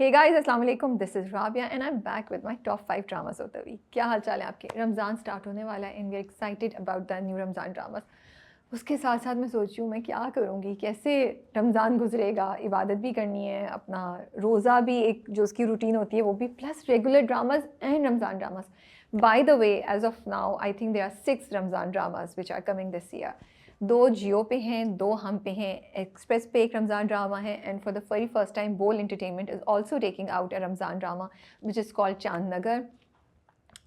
हे guys, अस्सलाम वालेकुम, this is Rabia and I am back with my top 5 dramas of the week. क्या हाल चाल है आपके? रमज़ान स्टार्ट होने वाला है and we are excited about the new Ramzan dramas. उसके साथ साथ मैं सोच रही हूँ मैं क्या करूँगी, कैसे रमज़ान गुजरेगा, इबादत भी करनी है, अपना रोज़ा भी एक जो उसकी रूटीन होती है वो भी, plus regular dramas and Ramzan dramas. By the way, as of now I think there are 6 Ramzan dramas which are coming this year. 2 Geo पे हैं, 2 हम पे हैं। एक्सप्रेस पे एक रमज़ान ड्रामा है and for the very first time Bol entertainment is also taking out a Ramzan drama which is called Chand Nagar.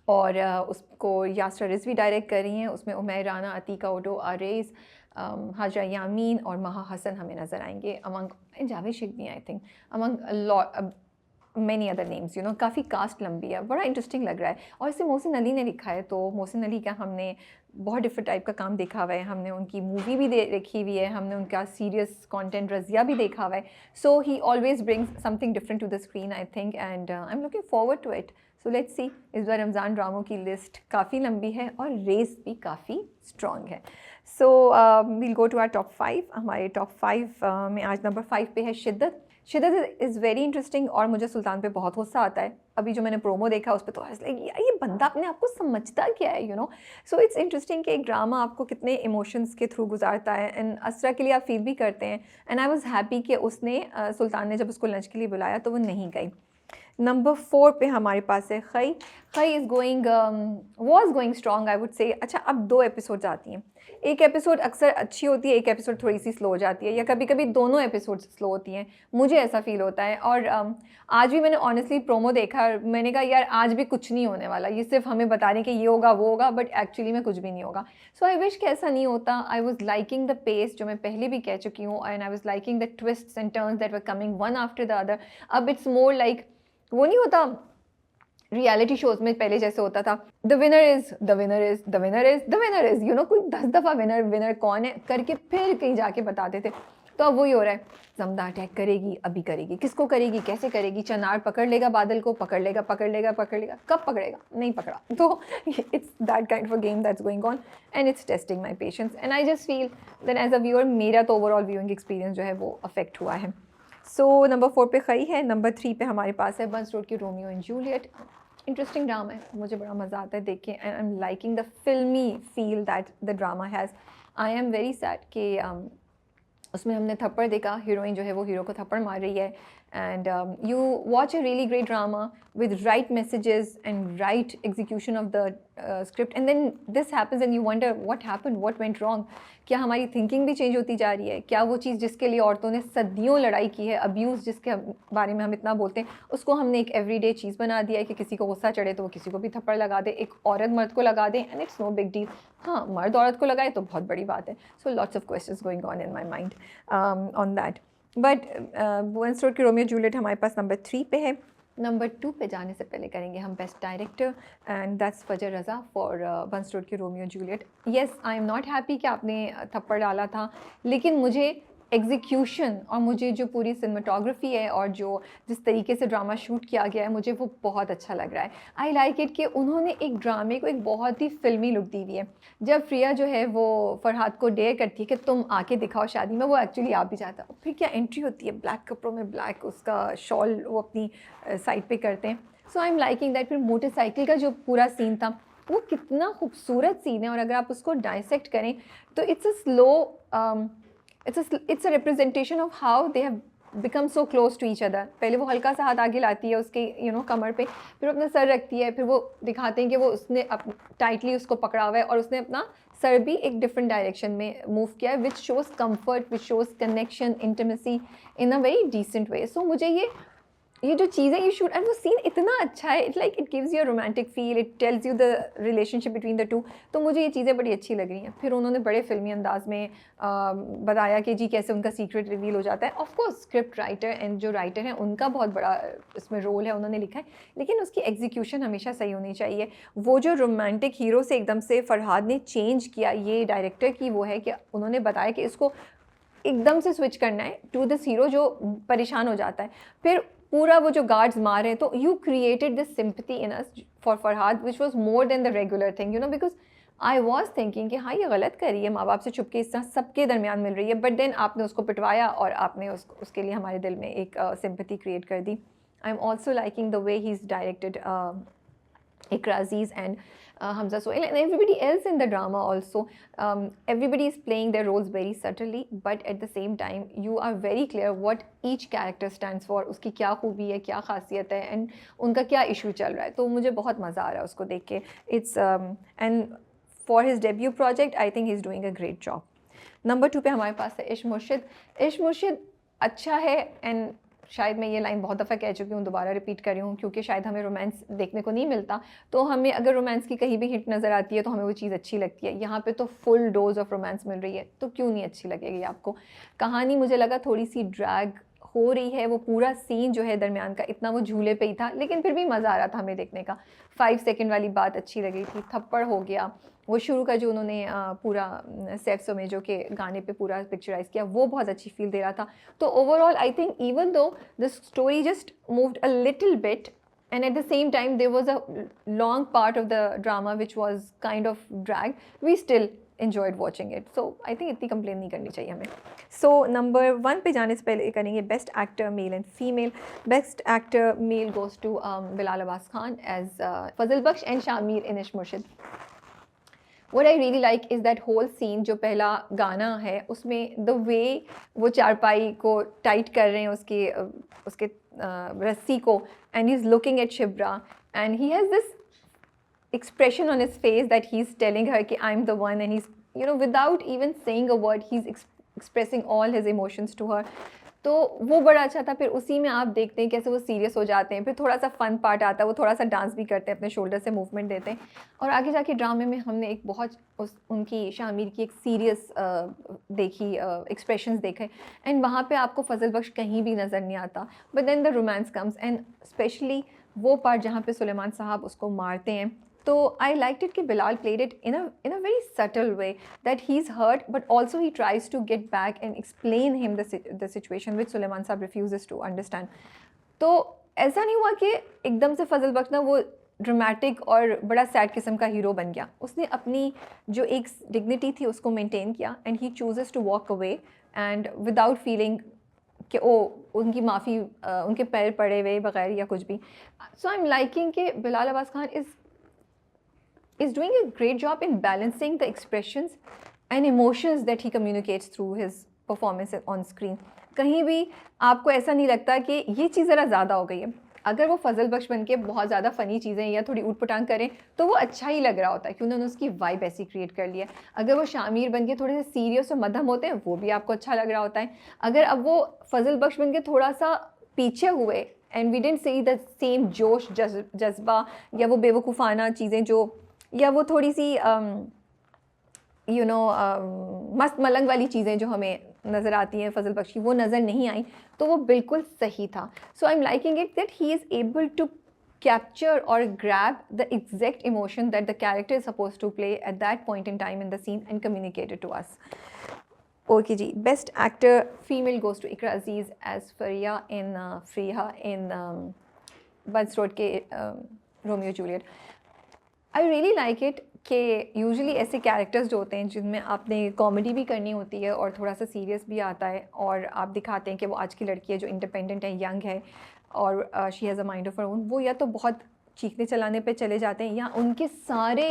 और उसको Yasra Rizvi direct कर रही हैं। उसमें उमैर राना, अतीका ओडो, आरेज, हाजरा यामीन और महा हसन हमें नज़र आएंगे, अमंग जावेद शेख भी I think, among many other names, you know. काफ़ी कास्ट लंबी है, बड़ा इंटरेस्टिंग लग रहा है। और इसे मोहसिन अली ने लिखा है, तो मोहसिन अली का हमने बहुत डिफरेंट टाइप का काम देखा हुआ है। हमने उनकी मूवी भी देखी हुई है, हमने उनका सीरियस कंटेंट रज़िया भी देखा हुआ है। So he always brings something different to the screen I think, and I am looking forward to it. So let's see. इस बार रमज़ान ड्रामों की लिस्ट काफ़ी लंबी है और रेस भी काफ़ी स्ट्रॉन्ग है। So we'll go to our top 5। हमारे टॉप 5 में आज नंबर 5 पे है शिद्दत। शिद्दत इज़ वेरी इंटरेस्टिंग और मुझे सुल्तान पे बहुत गुस्सा आता है। अभी जो मैंने प्रोमो देखा उस पर तो लाइक यार ये बंदा अपने आप को समझता क्या है, you know. So it's interesting कि एक ड्रामा आपको कितने इमोशंस के थ्रू गुजारता है एंड असरा के लिए आप फील भी करते हैं। एंड आई वॉज हैप्पी कि उसने सुल्तान ने जब उसको लंच के लिए बुलाया तो वो नहीं गई। नंबर 4 पे हमारे पास है खई। खई is going was going strong I would say. अच्छा, अब 2 एपिसोड्स आती हैं। एक एपिसोड अक्सर अच्छी होती है, एक एपिसोड थोड़ी सी स्लो हो जाती है, या कभी कभी दोनों एपिसोड स्लो होती हैं, मुझे ऐसा फील होता है। और आज भी मैंने ऑनेस्टली प्रोमो देखा, मैंने कहा यार आज भी कुछ नहीं होने वाला, ये सिर्फ हमें बता रहे हैं कि ये होगा वो होगा, बट एक्चुअली में कुछ भी नहीं होगा। सो आई विश कि ऐसा नहीं होता। I was liking the pace, जो मैं पहले भी कह चुकी हूँ, and I was liking the twists and turns that were coming one after the other. अब इट्स मोर लाइक, वो नहीं होता रियलिटी शोज में पहले जैसे होता था, the winner is the winner is the winner is the winner is, you know, कोई 10 दफ़ा विनर विनर कौन है करके फिर कहीं जाके बताते थे। तो अब वही हो रहा है, जमदा अटैक करेगी, अभी करेगी, किसको करेगी, कैसे करेगी, चनार पकड़ लेगा बादल को, पकड़ लेगा पकड़ लेगा पकड़ लेगा, कब पकड़ेगा, नहीं पकड़ा। तो it's that kind of a game that's going on and it's testing my patience and I just feel then as a viewer मेरा तो ओवरऑल व्यूइंग एक्सपीरियंस जो है वो अफेक्ट हुआ है। सो नंबर 4 पे खई है। नंबर 3 पे हमारे पास है बंस रोड की Romeo and Juliet. Interesting drama है, मुझे बड़ा मज़ा आता है देख के, and I am liking the filmy feel that the drama has. I am very sad कि उसमें हमने थप्पड़ देखा, हीरोइन जो है वो हीरो को थप्पड़ मार रही है, and you watch a really great drama with right messages and right execution of the script, and then this happens and you wonder what happened, what went wrong। क्या हमारी थिंकिंग भी चेंज होती जा रही है? क्या वो चीज़ जिसके लिए औरतों ने सदियों लड़ाई की है, अब्यूज़ जिसके बारे में हम इतना बोलते हैं, उसको हमने एक एवरीडे चीज़ बना दिया है कि किसी को गुस्सा चढ़े तो वो किसी को भी थप्पड़ लगा दे, एक औरत मर्द को लगा दे and it's no big deal. हाँ, मर्द औरत को लगाए तो बहुत बड़ी बात है। So lots of questions going on in my mind on that. But Burns road की रोमियो जूलियट हमारे पास नंबर 3 पे है। नंबर 2 पे जाने से पहले करेंगे हम बेस्ट डायरेक्टर, एंड दैट्स फजर रज़ा फॉर बंस रोड की Romeo Juliet. Yes, I am not happy कि आपने थप्पड़ डाला था, लेकिन मुझे एग्जीक्यूशन और मुझे जो पूरी सिनेमाटोग्राफी है और जो जिस तरीके से ड्रामा शूट किया गया है, मुझे वो बहुत अच्छा लग रहा है। आई लाइक इट कि उन्होंने एक ड्रामे को एक बहुत ही फिल्मी लुक दी हुई है। जब प्रिया जो है वो फरहाद को डेयर करती है कि तुम आके दिखाओ शादी में, वो एक्चुअली आ भी जाता है। फिर क्या एंट्री होती है, ब्लैक कपड़ों में, ब्लैक उसका शॉल वो अपनी साइड पे करते हैं। सो आई एम लाइकिंग दैट। फिर मोटरसाइकिल का जो पूरा सीन था वो कितना खूबसूरत सीन है, और अगर आप उसको डाइसेक्ट करें तो it's a slow, it's a representation of how they have become so close to each other। पहले वो हल्का सा हाथ आगे लाती है उसके कमर पे, फिर अपना सर रखती है, फिर वो दिखाते हैं कि वो उसने टाइटली उसको पकड़ा हुआ है और उसने अपना सर भी एक डिफरेंट डायरेक्शन में मूव किया है, which shows comfort, which shows connection, intimacy in a very decent way. So मुझे ये जो चीज़ें ये शूट, एंड वो सीन इतना अच्छा है, it like it gives you a romantic feel, it tells you the relationship between the two. तो मुझे ये चीज़ें बड़ी अच्छी लग रही हैं। फिर उन्होंने बड़े फिल्मी अंदाज में बताया कि जी कैसे उनका सीक्रेट रिवील हो जाता है। Of course script writer and जो राइटर हैं उनका बहुत बड़ा इसमें रोल है, उन्होंने लिखा है, लेकिन उसकी एग्जीक्यूशन हमेशा सही होनी चाहिए। वो जो रोमांटिक हीरो से एकदम से फरहाद ने चेंज किया, ये डायरेक्टर की वो है कि उन्होंने बताया कि इसको एकदम से स्विच करना है टू दिस हीरो जो परेशान हो जाता है। फिर पूरा वो जो गार्ड्स मार रहे हैं, तो you created this sympathy in us for Farhad which was more than the regular thing, you know, because I was thinking कि हाँ ये गलत कर रही है, माँ बाप से छुप के इस तरह सबके दरमियान मिल रही है, बट देन आपने उसको पिटवाया और आपने उसके लिए हमारे दिल में एक सिंपैथी क्रिएट कर दी। I am also liking the way he is directed Ikra Aziz and Hamza Sohail and everybody else in the drama also. Everybody is playing their roles very subtly, but at the same time you are very clear what each character stands for, उसकी क्या खूबी है, क्या खासियत है, and उनका क्या issue चल रहा है. तो मुझे बहुत मज़ा आ रहा है उसको देख के. It's and for his debut project I think he's doing a great job. Number 2 पे हमारे पास है इश्क मुर्शिद. इश्क मुर्शिद अच्छा है एंड शायद मैं ये लाइन बहुत दफ़ा कह चुकी हूँ, दोबारा रिपीट कर रही हूँ क्योंकि शायद हमें रोमांस देखने को नहीं मिलता, तो हमें अगर रोमांस की कहीं भी हिंट नज़र आती है तो हमें वो चीज़ अच्छी लगती है. यहाँ पे तो फुल डोज ऑफ रोमांस मिल रही है, तो क्यों नहीं अच्छी लगेगी आपको. कहानी मुझे लगा थोड़ी सी ड्रैग हो रही है, वो पूरा सीन जो है दरमियान का इतना वो झूले पे ही था, लेकिन फिर भी मज़ा आ रहा था हमें देखने का. 5 सेकंड वाली बात अच्छी लगी थी, थप्पड़ हो गया, वो शुरू का जो उन्होंने पूरा सेफ्सो में जो कि गाने पे पूरा पिक्चराइज किया वो बहुत अच्छी फील दे रहा था. तो overall I think even though the story just moved a little bit and at the same time there was a long part of the drama which was kind of dragged, we still enjoyed watching it. So I think इतनी complain नहीं करनी चाहिए हमें. So number 1 पे जाने से पहले करेंगे best actor male and female. Best actor male goes to Bilal Abbas Khan as Fazal Bakhsh and Shamir in Ishq Murshid. What I really like is that whole scene, जो पहला गाना है उसमें the way वो चारपाई को टाइट कर रहे हैं उसके रस्सी को, and he's looking at Shibra and he has this expression on his face that he's telling her कि I'm the one, and he's, you know, without even saying a word he's expressing all his emotions to her. तो वो बड़ा अच्छा था. फिर उसी में आप देखते हैं कैसे वो सीरियस हो जाते हैं, फिर थोड़ा सा फन पार्ट आता है, वो थोड़ा सा डांस भी करते हैं, अपने शोल्डर से मूवमेंट देते हैं, और आगे जाके ड्रामे में हमने एक बहुत उनकी शामिर की एक सीरियस देखी एक्सप्रेशंस देखे, एंड वहाँ पे आपको फजल बख्श कहीं भी नज़र नहीं आता. But then the romance comes and specially वो पार्ट जहाँ पे सुलेमान साहब उसको मारते हैं. तो आई लाइक इट कि Bilal played it in a very subtle way that he is hurt but also he tries to get back and explain him the situation which Suleman साहब रिफ्यूजेस टू अंडरस्टैंड. तो ऐसा नहीं हुआ कि एकदम से फजल बख्श ना वो ड्रामेटिक और बड़ा सैड किस्म का हीरो बन गया. उसने अपनी जो एक डिग्निटी थी उसको मेंटेन किया and he chooses to walk away and without feeling कि ओ उनकी माफ़ी उनके पैर पड़े हुए बगैर या कुछ भी. सो आई एम लाइकिंग कि Bilal Abbas Khan is doing a great job in balancing the expressions and emotions that he communicates through his performance on screen. कहीं भी आपको ऐसा नहीं लगता कि ये चीज़ ज़रा ज़्यादा हो गई है. अगर वो फजल बख्श बन के बहुत ज़्यादा फ़नी चीज़ें या थोड़ी ऊट पटांग करें तो वो अच्छा ही लग रहा होता है कि उन्होंने उसकी वाइब ऐसी क्रिएट कर लिया. अगर वो शामिर बन के थोड़े से सीरियस और मध्यम होते हैं वो भी आपको अच्छा लग रहा होता है. अगर अब वो फजल बख्श बन के थोड़ा सा पीछे हुए and we didn't see the same जोश जज्बा या वो बेवकूफ़ाना चीज़ें जो या वो थोड़ी सी मस्त मलंग वाली चीज़ें जो हमें नज़र आती हैं फजल बख्श की, वो नज़र नहीं आई, तो वो बिल्कुल सही था. So I am liking it that he is able to capture or grab the exact emotion that the character is supposed to play at that point in time in the scene and communicate it to us. Okay जी, best actor female goes to Ikra Aziz as Faria in Freya in Buds Road के Romeo Juliet. I really like it कि usually ऐसे characters जो होते हैं जिनमें आपने comedy भी करनी होती है और थोड़ा सा सीरियस भी आता है, और आप दिखाते हैं कि वो आज की लड़की है जो इंडिपेंडेंट है, यंग है और she has a mind of her own, वो या तो बहुत चीखने चलाने पे चले जाते हैं या उनके सारे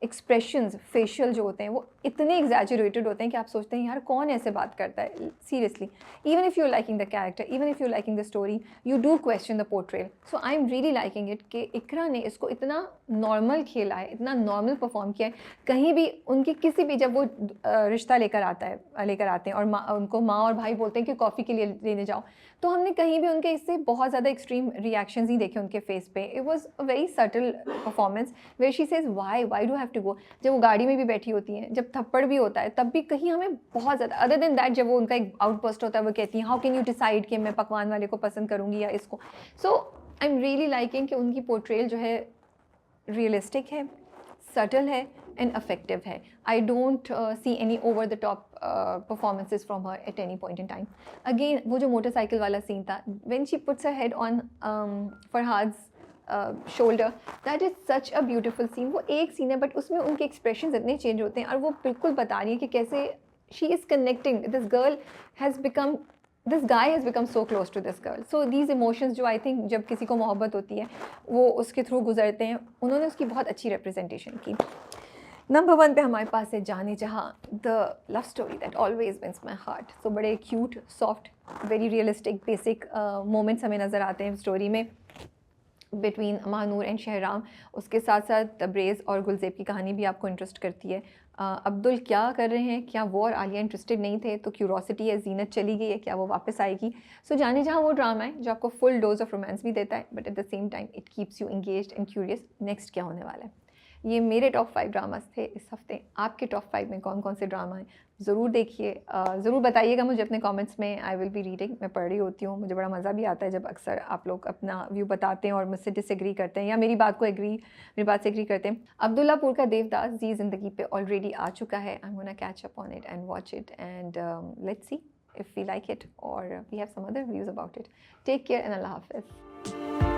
एक्सप्रेशंस फेशियल जो होते हैं वो इतने एग्जैजरेटेड होते हैं कि आप सोचते हैं यार कौन ऐसे बात करता है. Seriously, even if you liking the character, even if you liking the story, you do question the portrayal. So I am really liking it कि इकरा ने इसको इतना नॉर्मल खेला है, इतना नॉर्मल परफॉर्म किया है. कहीं भी उनकी किसी भी जब वो रिश्ता लेकर आते हैं और उनको माँ और भाई बोलते हैं कि कॉफ़ी के लिए लेने जाओ, तो हमने कहीं भी उनके इससे बहुत ज़्यादा एक्सट्रीम रिएक्शंस नहीं देखे उनके फेस पे. It was a very subtle performance where she says why do have to go. जब वो गाड़ी में भी बैठी होती हैं, जब थप्पड़ भी होता है, तब भी कहीं हमें बहुत ज़्यादा, अदर देन दैट जब वो उनका एक आउटबर्स्ट होता है, वो कहती हैं हाउ कैन यू डिसाइड कि मैं पकवान वाले को पसंद करूँगी या इसको. सो आई एम रियली लाइकिंग कि उनकी पोर्ट्रेल जो है रियलिस्टिक है, सटल है and effective है. I don't see any over the top performances from her at any point in time. Again वो जो मोटरसाइकिल वाला सीन था, when she puts her head on Farhad's shoulder, that is such a beautiful scene. वो एक scene है but उसमें उनके expressions इतने चेंज होते हैं और वो बिल्कुल बता रही है कि कैसे she is connecting, this girl has become this guy has become so close to this girl. So these emotions जो आई थिंक जब किसी को मोहब्बत होती है वो उसके थ्रू गुजरते हैं, उन्होंने उसकी बहुत अच्छी रिप्रेजेंटेशन की। नंबर 1 पे हमारे पास है Jaane Jahan, the love story that always wins my heart. So बड़े cute, soft, very realistic, basic moments हमें नज़र आते हैं स्टोरी में बिटवीन महानूर एंड शहराम। उसके साथ साथ तब्रेज़ और गुलज़ेब की कहानी भी आपको इंटरेस्ट करती है। अब्दुल क्या कर रहे हैं, क्या वो और आलिया इंटरेस्टेड नहीं थे तो क्यूरोसिटी है, जीनत चली गई है, क्या वो वापस आएगी। सो जाने जहाँ वो ड्रामा है जो आपको फुल डोज ऑफ रोमांस भी देता है, but at the same time it keeps you engaged and curious next क्या होने वाला है। ये मेरे टॉप 5 ड्रामास थे इस हफ्ते। आपके टॉप 5 में कौन कौन से ड्रामा हैं ज़रूर देखिए, ज़रूर बताइएगा मुझे अपने कमेंट्स में। आई विल बी रीडिंग, मैं पढ़ रही होती हूँ। मुझे बड़ा मज़ा भी आता है जब अक्सर आप लोग अपना व्यू बताते हैं और मुझसे डिसएग्री करते हैं या मेरी बात से एग्री करते हैं। अब्दुल्लापुर का देवदास जी ज़िंदगी पे ऑलरेडी आ चुका है। I am gonna catch up on it and watch it and let's see if we like it or we have some other views about it. Take care and Allah Hafiz.